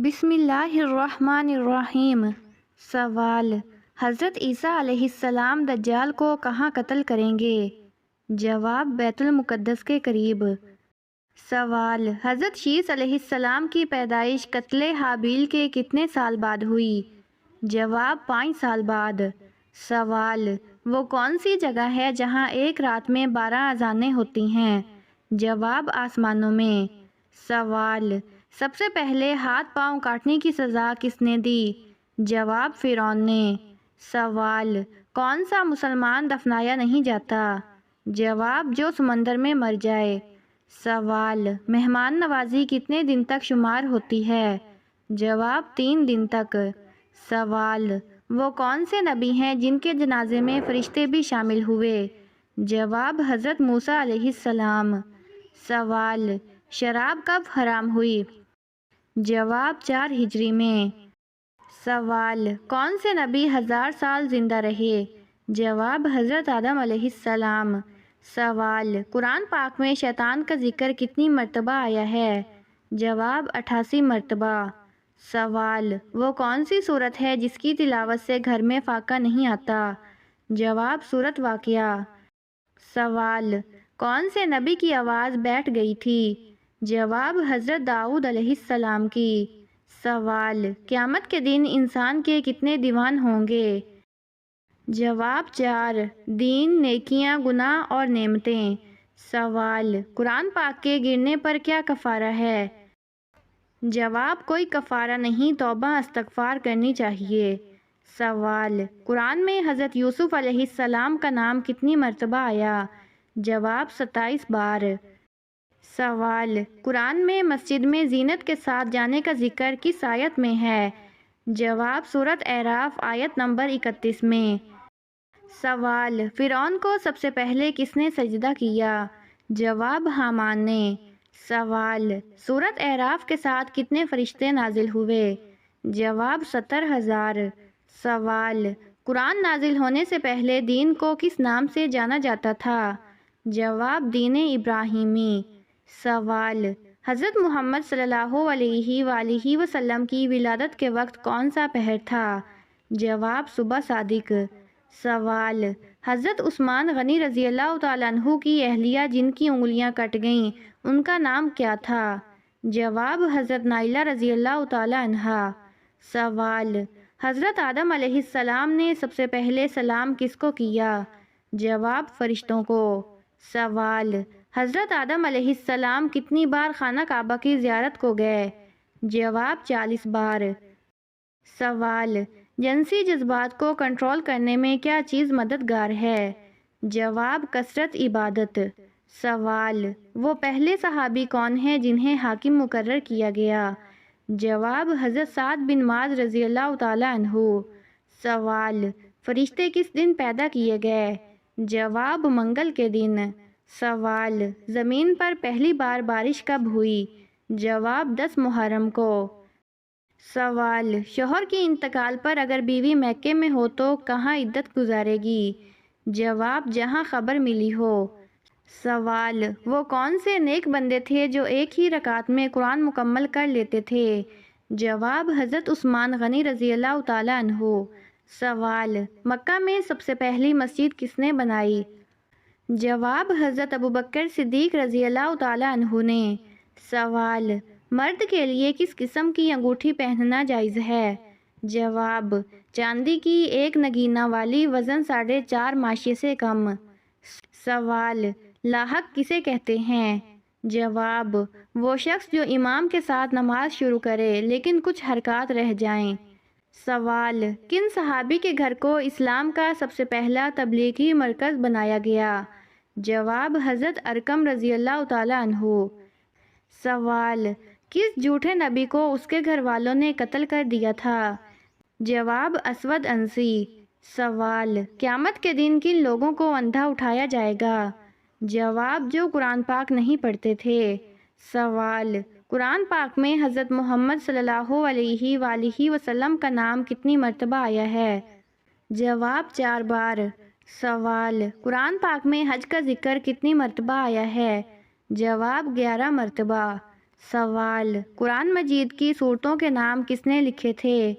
بسم اللہ الرحمن الرحیم۔ سوال: حضرت عیسیٰ علیہ السلام دجال کو کہاں قتل کریں گے؟ جواب: بیت المقدس کے قریب۔ سوال: حضرت شیس علیہ السلام کی پیدائش قتل حابیل کے کتنے سال بعد ہوئی؟ جواب: 5 سال بعد۔ سوال: وہ کون سی جگہ ہے جہاں ایک رات میں 12 اذانیں ہوتی ہیں؟ جواب: آسمانوں میں۔ سوال: سب سے پہلے ہاتھ پاؤں کاٹنے کی سزا کس نے دی؟ جواب: فرعون نے۔ سوال: کون سا مسلمان دفنایا نہیں جاتا؟ جواب: جو سمندر میں مر جائے۔ سوال: مہمان نوازی کتنے دن تک شمار ہوتی ہے؟ جواب: 3 دن تک۔ سوال: وہ کون سے نبی ہیں جن کے جنازے میں فرشتے بھی شامل ہوئے؟ جواب: حضرت موسیٰ علیہ السلام۔ سوال: شراب کب حرام ہوئی؟ جواب: 4 ہجری میں۔ سوال: کون سے نبی 1000 سال زندہ رہے؟ جواب: حضرت آدم علیہ السلام۔ سوال: قرآن پاک میں شیطان کا ذکر کتنی مرتبہ آیا ہے؟ جواب: 88 مرتبہ۔ سوال: وہ کون سی سورت ہے جس کی تلاوت سے گھر میں فاقہ نہیں آتا؟ جواب: سورت واقعہ۔ سوال: کون سے نبی کی آواز بیٹھ گئی تھی؟ جواب: حضرت داؤد علیہ السلام کی۔ سوال: قیامت کے دن انسان کے کتنے دیوان ہوں گے؟ جواب: 4: دین، نیکیاں، گناہ اور نعمتیں۔ سوال: قرآن پاک کے گرنے پر کیا کفارہ ہے؟ جواب: کوئی کفارہ نہیں، توبہ استغفار کرنی چاہیے۔ سوال: قرآن میں حضرت یوسف علیہ السلام کا نام کتنی مرتبہ آیا؟ جواب: 27 بار۔ سوال: قرآن میں مسجد میں زینت کے ساتھ جانے کا ذکر کس آیت میں ہے؟ جواب: سورۃ اعراف آیت نمبر 31 میں۔ سوال: فرعون کو سب سے پہلے کس نے سجدہ کیا؟ جواب: حامان نے۔ سوال: سورۃ اعراف کے ساتھ کتنے فرشتے نازل ہوئے؟ جواب: 70,000۔ سوال: قرآن نازل ہونے سے پہلے دین کو کس نام سے جانا جاتا تھا؟ جواب: دین ابراہیمی۔ سوال: حضرت محمد صلی اللہ علیہ وآلہ وسلم کی ولادت کے وقت کون سا پہر تھا؟ جواب: صبح صادق۔ سوال: حضرت عثمان غنی رضی اللہ تعالیٰ عنہ کی اہلیہ جن کی انگلیاں کٹ گئیں ان کا نام کیا تھا؟ جواب: حضرت نائلہ رضی اللہ تعالیٰ عنہا۔ سوال: حضرت آدم علیہ السلام نے سب سے پہلے سلام کس کو کیا؟ جواب: فرشتوں کو۔ سوال: حضرت آدم علیہ السلام کتنی بار خانہ کعبہ کی زیارت کو گئے؟ جواب: 40 بار۔ سوال: جنسی جذبات کو کنٹرول کرنے میں کیا چیز مددگار ہے؟ جواب: کثرت عبادت۔ سوال: وہ پہلے صحابی کون ہیں جنہیں حاکم مقرر کیا گیا؟ جواب: حضرت سعد بن معاذ رضی اللہ تعالیٰ عنہ۔ سوال: فرشتے کس دن پیدا کیے گئے؟ جواب: منگل کے دن۔ سوال: زمین پر پہلی بار بارش کب ہوئی؟ جواب: 10 محرم کو۔ سوال: شوہر کے انتقال پر اگر بیوی میکے میں ہو تو کہاں عدت گزارے گی؟ جواب: جہاں خبر ملی ہو۔ سوال: وہ کون سے نیک بندے تھے جو ایک ہی رکعت میں قرآن مکمل کر لیتے تھے؟ جواب: حضرت عثمان غنی رضی اللہ تعالیٰ عنہ۔ سوال: مکہ میں سب سے پہلی مسجد کس نے بنائی؟ جواب: حضرت ابوبکر صدیق رضی اللہ تعالیٰ عنہ نے۔ سوال: مرد کے لیے کس قسم کی انگوٹھی پہننا جائز ہے؟ جواب: چاندی کی ایک نگینہ والی، وزن 4.5 ماشیے سے کم۔ سوال: لاحق کسے کہتے ہیں؟ جواب: وہ شخص جو امام کے ساتھ نماز شروع کرے لیکن کچھ حرکات رہ جائیں۔ سوال: کن صحابی کے گھر کو اسلام کا سب سے پہلا تبلیغی مرکز بنایا گیا؟ جواب: حضرت ارقم رضی اللہ تعالیٰ عنہ۔ سوال: کس جھوٹے نبی کو اس کے گھر والوں نے قتل کر دیا تھا؟ جواب: اسود عنسی۔ سوال: قیامت کے دن کن لوگوں کو اندھا اٹھایا جائے گا؟ جواب: جو قرآن پاک نہیں پڑھتے تھے۔ سوال: قرآن پاک میں حضرت محمد صلی اللہ علیہ وآلہ وسلم کا نام کتنی مرتبہ آیا ہے؟ جواب: 4 بار۔ سوال: قرآن پاک میں حج کا ذکر کتنی مرتبہ آیا ہے؟ جواب: 11 مرتبہ۔ سوال، قرآن مجید کی سورتوں کے نام کس نے لکھے تھے؟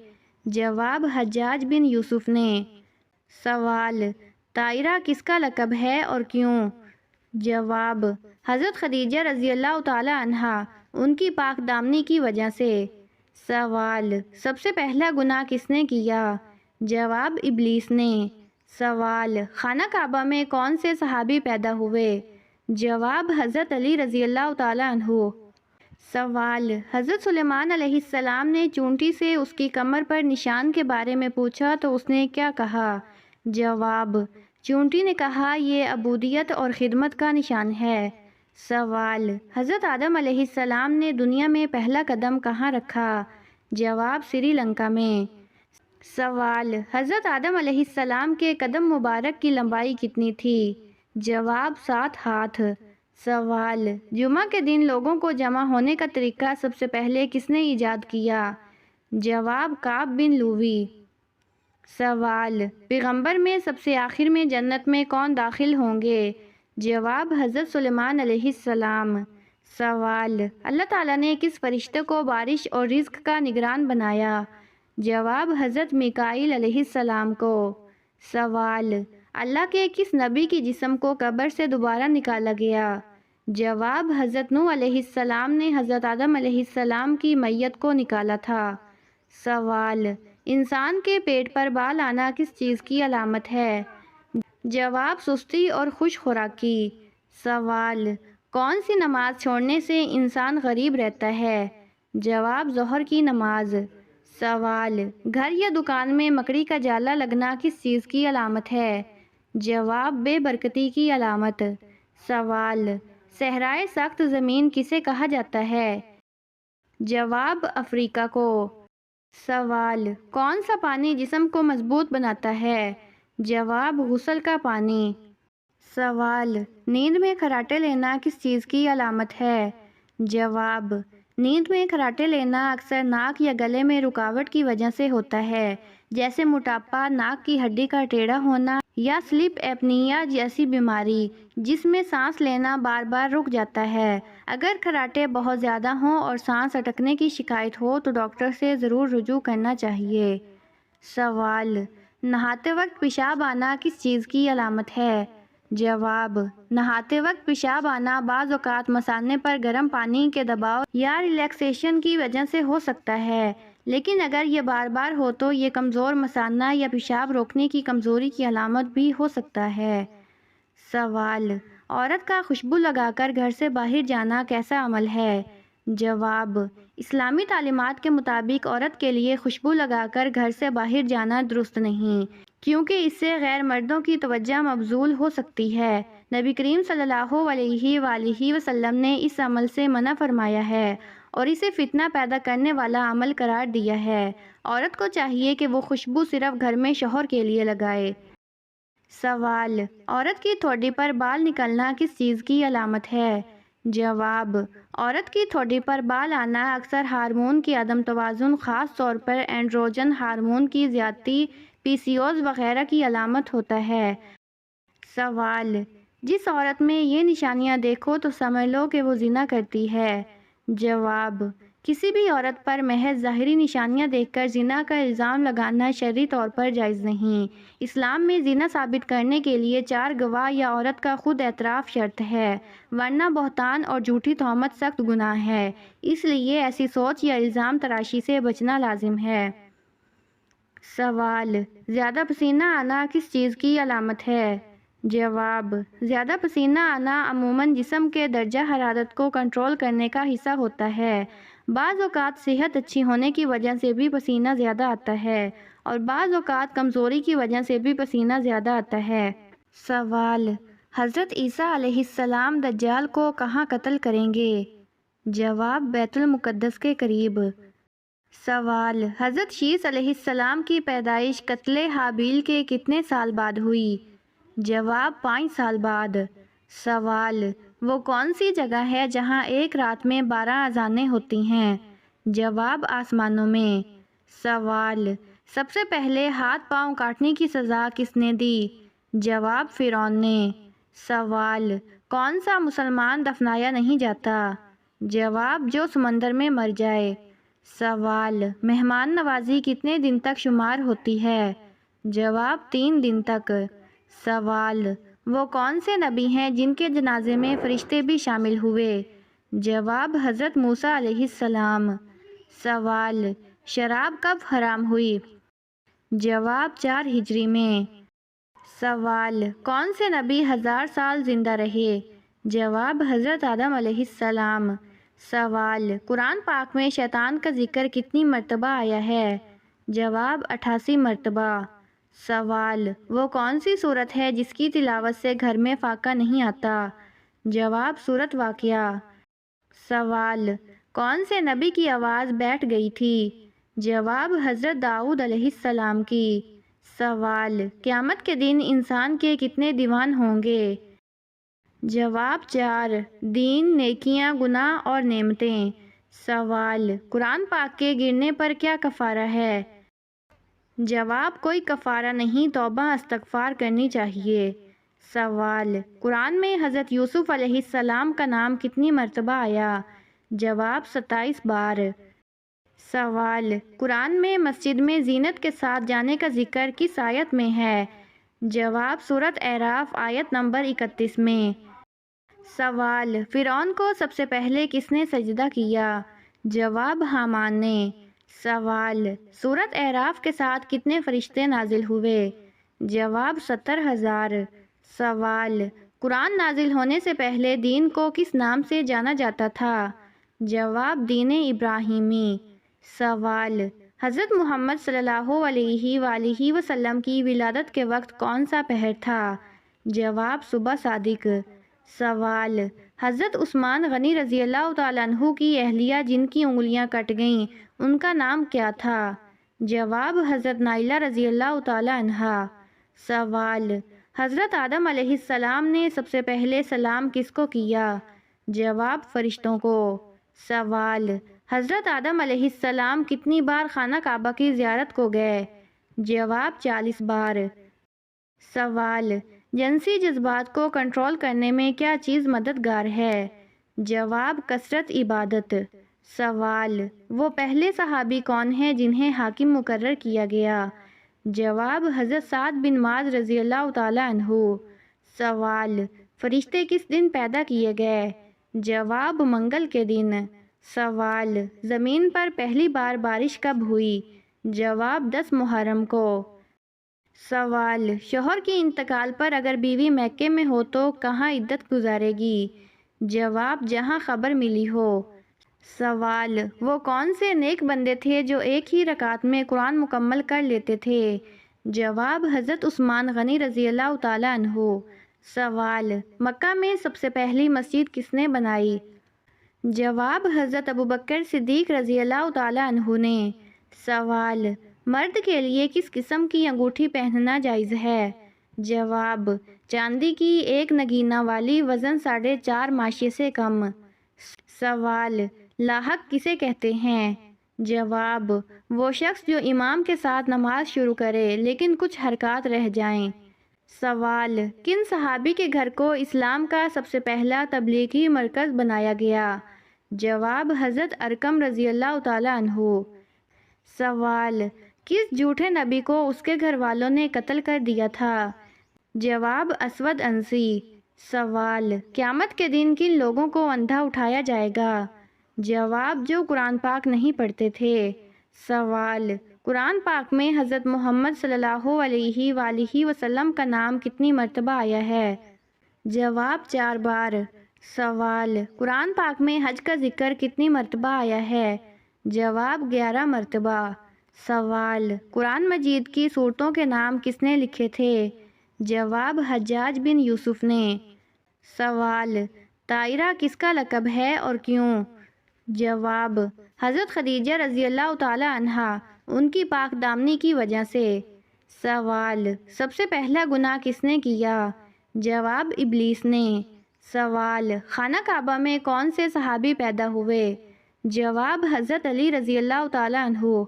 جواب، حجاج بن یوسف نے۔ سوال، طائرہ کس کا لقب ہے اور کیوں؟ جواب، حضرت خدیجہ رضی اللہ تعالی عنہا، ان کی پاک دامنی کی وجہ سے۔ سوال، سب سے پہلا گناہ کس نے کیا؟ جواب، ابلیس نے۔ سوال، خانہ کعبہ میں کون سے صحابی پیدا ہوئے؟ جواب، حضرت علی رضی اللہ تعالی عنہ۔ سوال، حضرت سلیمان علیہ السلام نے چونٹی سے اس کی کمر پر نشان کے بارے میں پوچھا تو اس نے کیا کہا؟ جواب، چونٹی نے کہا یہ عبودیت اور خدمت کا نشان ہے۔ سوال، حضرت آدم علیہ السلام نے دنیا میں پہلا قدم کہاں رکھا؟ جواب، سری لنکا میں۔ سوال، حضرت آدم علیہ السلام کے قدم مبارک کی لمبائی کتنی تھی؟ جواب، 7 ہاتھ۔ سوال، جمعہ کے دن لوگوں کو جمع ہونے کا طریقہ سب سے پہلے کس نے ایجاد کیا؟ جواب، کعب بن لوی۔ سوال، پیغمبر میں سب سے آخر میں جنت میں کون داخل ہوں گے؟ جواب، حضرت سلیمان علیہ السلام۔ سوال، اللہ تعالیٰ نے کس فرشتے کو بارش اور رزق کا نگران بنایا؟ جواب، حضرت میکائیل علیہ السلام کو۔ سوال، اللہ کے کس نبی کی جسم کو قبر سے دوبارہ نکالا گیا؟ جواب، حضرت نوح علیہ السلام نے حضرت آدم علیہ السلام کی میت کو نکالا تھا۔ سوال، انسان کے پیٹ پر بال آنا کس چیز کی علامت ہے؟ جواب، سستی اور خوش خوراکی۔ سوال، کون سی نماز چھوڑنے سے انسان غریب رہتا ہے؟ جواب، ظہر کی نماز۔ سوال، گھر یا دکان میں مکڑی کا جالا لگنا کس چیز کی علامت ہے؟ جواب، بے برکتی کی علامت۔ سوال، صحرائے سخت زمین کسے کہا جاتا ہے؟ جواب، افریقہ کو۔ سوال، کون سا پانی جسم کو مضبوط بناتا ہے؟ جواب، غسل کا پانی۔ سوال، نیند میں خراٹے لینا کس چیز کی علامت ہے؟ جواب، نیند میں خراٹے لینا اکثر ناک یا گلے میں رکاوٹ کی وجہ سے ہوتا ہے، جیسے موٹاپا، ناک کی ہڈی کا ٹیڑھا ہونا یا سلیپ ایپنیا جیسی بیماری جس میں سانس لینا بار بار رک جاتا ہے۔ اگر خراٹے بہت زیادہ ہوں اور سانس اٹکنے کی شکایت ہو تو ڈاکٹر سے ضرور رجوع کرنا چاہیے۔ سوال، نہاتے وقت پیشاب آنا کس چیز کی علامت ہے؟ جواب، نہاتے وقت پیشاب آنا بعض اوقات مثانے پر گرم پانی کے دباؤ یا ریلیکسیشن کی وجہ سے ہو سکتا ہے، لیکن اگر یہ بار بار ہو تو یہ کمزور مثانہ یا پیشاب روکنے کی کمزوری کی علامت بھی ہو سکتا ہے۔ سوال، عورت کا خوشبو لگا کر گھر سے باہر جانا کیسا عمل ہے؟ جواب، اسلامی تعلیمات کے مطابق عورت کے لیے خوشبو لگا کر گھر سے باہر جانا درست نہیں، کیونکہ اس سے غیر مردوں کی توجہ مبذول ہو سکتی ہے۔ نبی کریم صلی اللہ علیہ وآلہ وسلم نے اس عمل سے منع فرمایا ہے اور اسے فتنہ پیدا کرنے والا عمل قرار دیا ہے۔ عورت کو چاہیے کہ وہ خوشبو صرف گھر میں شوہر کے لیے لگائے۔ سوال، عورت کی ٹھوڈی پر بال نکلنا کس چیز کی علامت ہے؟ جواب، عورت کی ٹھوڈی پر بال آنا اکثر ہارمون کی عدم توازن، خاص طور پر اینڈروجن ہارمون کی زیادتی، PCOS وغیرہ کی علامت ہوتا ہے۔ سوال، جس عورت میں یہ نشانیاں دیکھو تو سمجھ لو کہ وہ زنا کرتی ہے۔ جواب، کسی بھی عورت پر محض ظاہری نشانیاں دیکھ کر زنا کا الزام لگانا شرعی طور پر جائز نہیں۔ اسلام میں زنا ثابت کرنے کے لیے 4 گواہ یا عورت کا خود اعتراف شرط ہے، ورنہ بہتان اور جھوٹی تہمت سخت گناہ ہے، اس لیے ایسی سوچ یا الزام تراشی سے بچنا لازم ہے۔ سوال، زیادہ پسینہ آنا کس چیز کی علامت ہے؟ جواب، زیادہ پسینہ آنا عموماً جسم کے درجہ حرارت کو کنٹرول کرنے کا حصہ ہوتا ہے۔ بعض اوقات صحت اچھی ہونے کی وجہ سے بھی پسینہ زیادہ آتا ہے اور بعض اوقات کمزوری کی وجہ سے بھی پسینہ زیادہ آتا ہے۔ سوال، حضرت عیسیٰ علیہ السلام دجال کو کہاں قتل کریں گے؟ جواب، بیت المقدس کے قریب۔ سوال، حضرت شیث علیہ السلام کی پیدائش قتل حابیل کے کتنے سال بعد ہوئی؟ جواب، 5 سال بعد۔ سوال، وہ کون سی جگہ ہے جہاں ایک رات میں 12 اذانیں ہوتی ہیں؟ جواب، آسمانوں میں۔ سوال، سب سے پہلے ہاتھ پاؤں کاٹنے کی سزا کس نے دی؟ جواب، فرعون نے۔ سوال، کون سا مسلمان دفنایا نہیں جاتا؟ جواب جو سمندر میں مر جائے۔ سوال مہمان نوازی کتنے دن تک شمار ہوتی ہے؟ جواب 3 دن تک۔ سوال وہ کون سے نبی ہیں جن کے جنازے میں فرشتے بھی شامل ہوئے؟ جواب حضرت موسیٰ علیہ السلام۔ سوال شراب کب حرام ہوئی؟ جواب 4 ہجری میں۔ سوال کون سے نبی 1000 سال زندہ رہے؟ جواب حضرت آدم علیہ السلام۔ سوال قرآن پاک میں شیطان کا ذکر کتنی مرتبہ آیا ہے؟ جواب 88 مرتبہ۔ سوال وہ کون سی سورت ہے جس کی تلاوت سے گھر میں فاقہ نہیں آتا؟ جواب سورت واقعہ۔ سوال کون سے نبی کی آواز بیٹھ گئی تھی؟ جواب حضرت داؤد علیہ السلام کی۔ سوال قیامت کے دن انسان کے کتنے دیوان ہوں گے؟ جواب 4، دین، نیکیاں، گناہ اور نعمتیں۔ سوال قرآن پاک کے گرنے پر کیا کفارہ ہے؟ جواب کوئی کفارہ نہیں، توبہ استغفار کرنی چاہیے۔ سوال قرآن میں حضرت یوسف علیہ السلام کا نام کتنی مرتبہ آیا؟ جواب 27 بار۔ سوال قرآن میں مسجد میں زینت کے ساتھ جانے کا ذکر کس آیت میں ہے؟ جواب سورۃ اعراف آیت نمبر 31 میں۔ سوال فرعون کو سب سے پہلے کس نے سجدہ کیا؟ جواب حامان نے۔ سوال سورۃ اعراف کے ساتھ کتنے فرشتے نازل ہوئے؟ جواب 70,000۔ سوال قرآن نازل ہونے سے پہلے دین کو کس نام سے جانا جاتا تھا؟ جواب دین ابراہیمی۔ سوال حضرت محمد صلی اللہ علیہ وآلہ وسلم کی ولادت کے وقت کون سا پہر تھا؟ جواب صبح صادق۔ سوال حضرت عثمان غنی رضی اللہ تعالیٰ عنہ کی اہلیہ جن کی انگلیاں کٹ گئیں ان کا نام کیا تھا؟ جواب حضرت نائلہ رضی اللہ تعالیٰ عنہا۔ سوال حضرت آدم علیہ السلام نے سب سے پہلے سلام کس کو کیا؟ جواب فرشتوں کو۔ سوال حضرت آدم علیہ السلام کتنی بار خانہ کعبہ کی زیارت کو گئے؟ جواب 40 بار۔ سوال جنسی جذبات کو کنٹرول کرنے میں کیا چیز مددگار ہے؟ جواب کثرت عبادت۔ سوال وہ پہلے صحابی کون ہیں جنہیں حاکم مقرر کیا گیا؟ جواب حضرت سعد بن معاذ رضی اللہ تعالیٰ عنہ۔ سوال فرشتے کس دن پیدا کیے گئے؟ جواب منگل کے دن۔ سوال زمین پر پہلی بار بارش کب ہوئی؟ جواب 10 محرم کو۔ سوال شوہر کے انتقال پر اگر بیوی میکے میں ہو تو کہاں عدت گزارے گی؟ جواب جہاں خبر ملی ہو۔ سوال وہ کون سے نیک بندے تھے جو ایک ہی رکعت میں قرآن مکمل کر لیتے تھے؟ جواب حضرت عثمان غنی رضی اللہ تعالیٰ عنہ۔ سوال مکہ میں سب سے پہلی مسجد کس نے بنائی؟ جواب حضرت ابوبکر صدیق رضی اللہ تعالیٰ عنہ نے۔ سوال مرد کے لیے کس قسم کی انگوٹھی پہننا جائز ہے؟ جواب چاندی کی ایک نگینہ والی وزن 4.5 ماشیے سے کم۔ سوال لاحق کسے کہتے ہیں؟ جواب وہ شخص جو امام کے ساتھ نماز شروع کرے لیکن کچھ حرکات رہ جائیں۔ سوال کن صحابی کے گھر کو اسلام کا سب سے پہلا تبلیغی مرکز بنایا گیا؟ جواب حضرت ارقم رضی اللہ تعالیٰ عنہ۔ سوال کس جھوٹے نبی کو اس کے گھر والوں نے قتل کر دیا تھا؟ جواب اسود عنسی۔ سوال قیامت کے دن کن لوگوں کو اندھا اٹھایا جائے گا؟ جواب جو قرآن پاک نہیں پڑھتے تھے۔ سوال قرآن پاک میں حضرت محمد صلی اللہ علیہ وآلہ وسلم کا نام کتنی مرتبہ آیا ہے؟ جواب 4 بار۔ سوال قرآن پاک میں حج کا ذکر کتنی مرتبہ آیا ہے؟ جواب 11 مرتبہ۔ سوال قرآن مجید کی سورتوں کے نام کس نے لکھے تھے؟ جواب حجاج بن یوسف نے۔ سوال طائرہ کس کا لقب ہے اور کیوں؟ جواب حضرت خدیجہ رضی اللہ تعالی عنہا، ان کی پاک دامنی کی وجہ سے۔ سوال سب سے پہلا گناہ کس نے کیا؟ جواب ابلیس نے۔ سوال خانہ کعبہ میں کون سے صحابی پیدا ہوئے؟ جواب حضرت علی رضی اللہ تعالی عنہ۔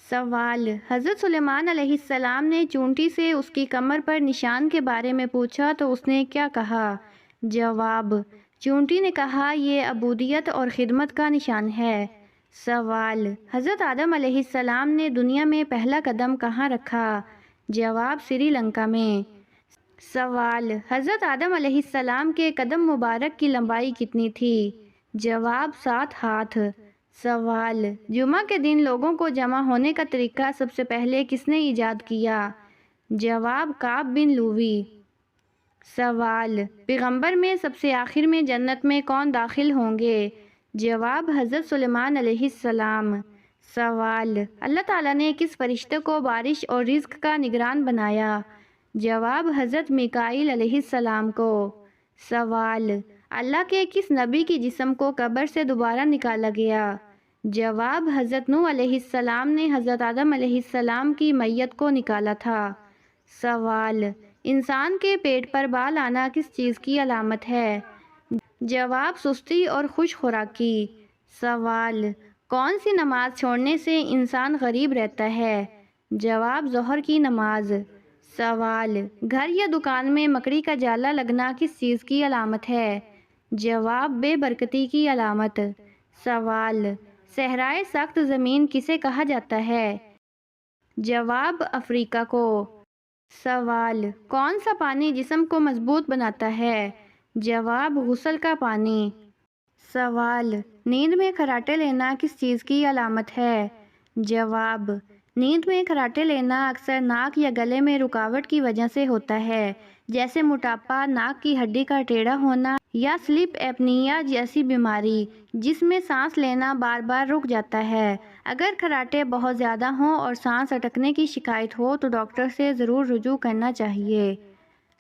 سوال حضرت سلیمان علیہ السلام نے چونٹی سے اس کی کمر پر نشان کے بارے میں پوچھا تو اس نے کیا کہا؟ جواب چونٹی نے کہا یہ عبودیت اور خدمت کا نشان ہے۔ سوال: حضرت آدم علیہ السلام نے دنیا میں پہلا قدم کہاں رکھا؟ جواب: سری لنکا میں۔ سوال: حضرت آدم علیہ السلام کے قدم مبارک کی لمبائی کتنی تھی؟ جواب: 7 ہاتھ۔ سوال: جمعہ کے دن لوگوں کو جمع ہونے کا طریقہ سب سے پہلے کس نے ایجاد کیا؟ جواب: کعب بن لوئی۔ سوال: پیغمبر میں سب سے آخر میں جنت میں کون داخل ہوں گے؟ جواب: حضرت سلیمان علیہ السلام۔ سوال: اللہ تعالیٰ نے کس فرشتے کو بارش اور رزق کا نگران بنایا؟ جواب: حضرت میکائیل علیہ السلام کو۔ سوال: اللہ کے کس نبی کی جسم کو قبر سے دوبارہ نکالا گیا؟ جواب: حضرت نوح علیہ السلام نے حضرت آدم علیہ السلام کی میت کو نکالا تھا۔ سوال: انسان کے پیٹ پر بال آنا کس چیز کی علامت ہے؟ جواب: سستی اور خوش خوراکی۔ سوال: کون سی نماز چھوڑنے سے انسان غریب رہتا ہے؟ جواب: ظہر کی نماز۔ سوال: گھر یا دکان میں مکڑی کا جالا لگنا کس چیز کی علامت ہے؟ جواب: بے برکتی کی علامت۔ سوال: صحرائے سخت زمین کسے کہا جاتا ہے؟ جواب: افریقہ کو۔ سوال: کون سا پانی جسم کو مضبوط بناتا ہے؟ جواب: غسل کا پانی۔ سوال: نیند میں خراٹے لینا کس چیز کی علامت ہے؟ جواب: نیند میں خراٹے لینا اکثر ناک یا گلے میں رکاوٹ کی وجہ سے ہوتا ہے، جیسے موٹاپا، ناک کی ہڈی کا ٹیڑھا ہونا یا سلیپ ایپنیا جیسی بیماری جس میں سانس لینا بار بار رک جاتا ہے۔ اگر خراٹے بہت زیادہ ہوں اور سانس اٹکنے کی شکایت ہو تو ڈاکٹر سے ضرور رجوع کرنا چاہیے۔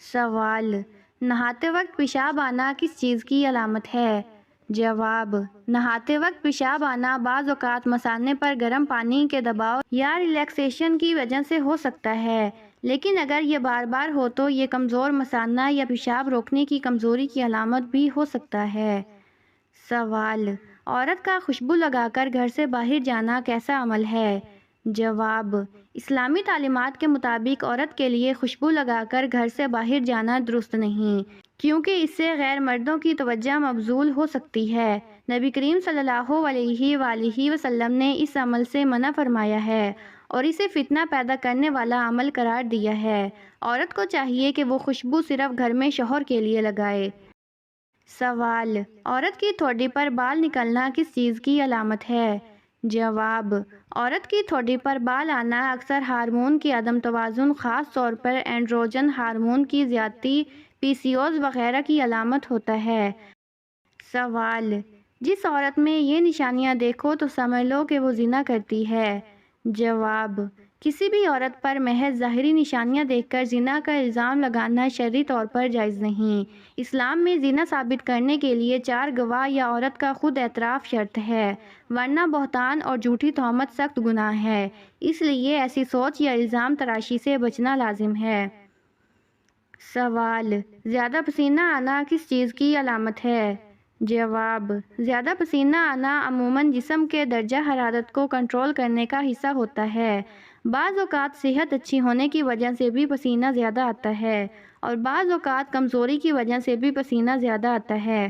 سوال: نہاتے وقت پیشاب آنا کس چیز کی علامت ہے؟ جواب: نہاتے وقت پیشاب آنا بعض اوقات مثانے پر گرم پانی کے دباؤ یا ریلیکسیشن کی وجہ سے ہو سکتا ہے، لیکن اگر یہ بار بار ہو تو یہ کمزور مثانہ یا پیشاب روکنے کی کمزوری کی علامت بھی ہو سکتا ہے۔ سوال: عورت کا خوشبو لگا کر گھر سے باہر جانا کیسا عمل ہے؟ جواب: اسلامی تعلیمات کے مطابق عورت کے لیے خوشبو لگا کر گھر سے باہر جانا درست نہیں، کیونکہ اس سے غیر مردوں کی توجہ مبذول ہو سکتی ہے۔ نبی کریم صلی اللہ علیہ وآلہ وسلم نے اس عمل سے منع فرمایا ہے اور اسے فتنہ پیدا کرنے والا عمل قرار دیا ہے۔ عورت کو چاہیے کہ وہ خوشبو صرف گھر میں شوہر کے لیے لگائے۔ سوال: عورت کی ٹھوڈی پر بال نکلنا کس چیز کی علامت ہے؟ جواب: عورت کی ٹھوڈی پر بال آنا اکثر ہارمون کی عدم توازن، خاص طور پر اینڈروجن ہارمون کی زیادتی، PCOS وغیرہ کی علامت ہوتا ہے۔ سوال: جس عورت میں یہ نشانیاں دیکھو تو سمجھ لو کہ وہ زنا کرتی ہے۔ جواب: کسی بھی عورت پر محض ظاہری نشانیاں دیکھ کر زنا کا الزام لگانا شرعی طور پر جائز نہیں۔ اسلام میں زنا ثابت کرنے کے لیے 4 گواہ یا عورت کا خود اعتراف شرط ہے، ورنہ بہتان اور جھوٹی تہمت سخت گناہ ہے، اس لیے ایسی سوچ یا الزام تراشی سے بچنا لازم ہے۔ سوال: زیادہ پسینہ آنا کس چیز کی علامت ہے؟ جواب: زیادہ پسینہ آنا عموماً جسم کے درجہ حرارت کو کنٹرول کرنے کا حصہ ہوتا ہے۔ بعض اوقات صحت اچھی ہونے کی وجہ سے بھی پسینہ زیادہ آتا ہے اور بعض اوقات کمزوری کی وجہ سے بھی پسینہ زیادہ آتا ہے۔